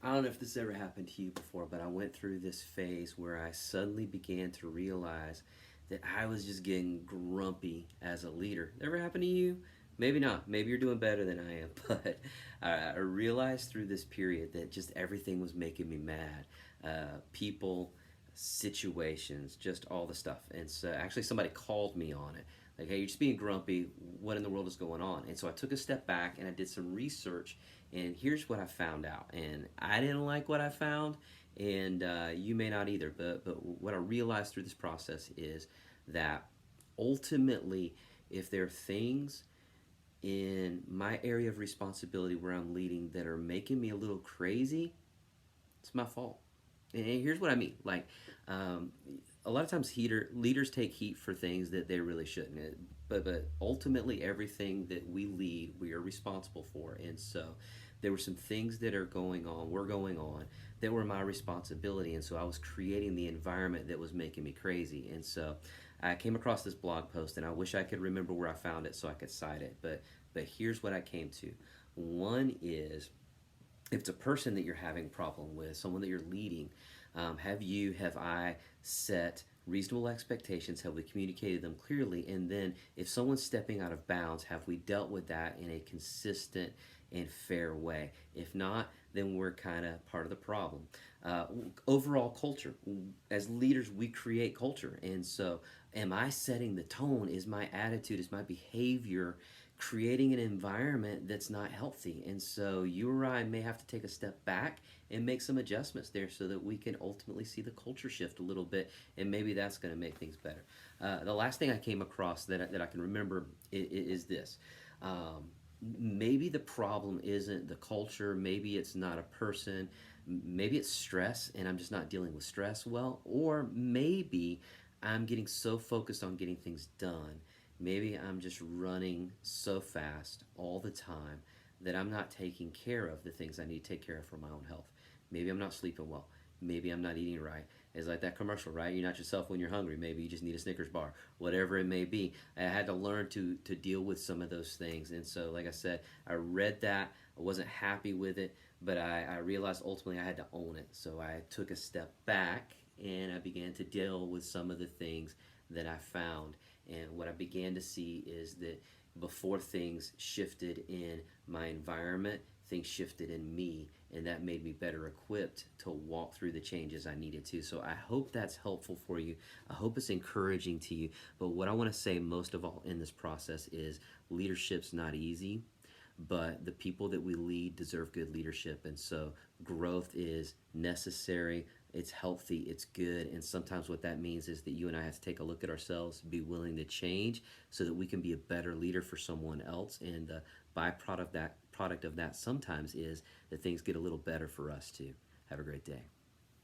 I don't know if this ever happened to you before, but I went through this phase where I suddenly began to realize that I was just getting grumpy as a leader. Ever happened to you? Maybe not. Maybe you're doing better than I am. But I realized through this period that just everything was making me mad. People, situations, just all the stuff. And so actually, somebody called me on it. Like, hey, you're just being grumpy. What in the world is going on? And so I took a step back and I did some research. And here's what I found out. And I didn't like what I found, and you may not either. But what I realized through this process is that ultimately, if there are things in my area of responsibility where I'm leading that are making me a little crazy, it's my fault. And here's what I mean. Like, um, a lot of times leaders take heat for things that they really shouldn't. But ultimately, everything that we lead, we are responsible for. And so there were some things that were going on, that were my responsibility. And so I was creating the environment that was making me crazy. And so I came across this blog post, and I wish I could remember where I found it so I could cite it. But here's what I came to. One is, if it's a person that you're having a problem with, someone that you're leading, have I set reasonable expectations? Have we communicated them clearly? And then if someone's stepping out of bounds, have we dealt with that in a consistent and fair way? If not, then we're kind of part of the problem. Uh, Overall culture. As leaders, we create culture. And so, am I setting the tone? Is my attitude, is my behavior creating an environment that's not healthy? And so, you or I may have to take a step back and make some adjustments there so that we can ultimately see the culture shift a little bit, and maybe that's going to make things better. The last thing I came across that I can remember is this. Um, Maybe the problem isn't the culture, maybe it's not a person, maybe it's stress and I'm just not dealing with stress well, or maybe I'm getting so focused on getting things done. Maybe I'm just running so fast all the time that I'm not taking care of the things I need to take care of for my own health. Maybe I'm not sleeping well. Maybe I'm not eating right. It's like that commercial, right? You're not yourself when you're hungry. Maybe you just need a Snickers bar, whatever it may be. I had to learn to deal with some of those things. And so, like I said, I read that. I wasn't happy with it, but I realized ultimately I had to own it. So I took a step back and I began to deal with some of the things that I found. And what I began to see is that before things shifted in my environment, things shifted in me, and that made me better equipped to walk through the changes I needed to. So I hope that's helpful for you. I hope it's encouraging to you. But what I want to say most of all in this process is leadership's not easy, but the people that we lead deserve good leadership. And so growth is necessary, it's healthy, it's good. And sometimes what that means is that you and I have to take a look at ourselves, be willing to change so that we can be a better leader for someone else. And the byproduct of that sometimes is that things get a little better for us too. Have a great day.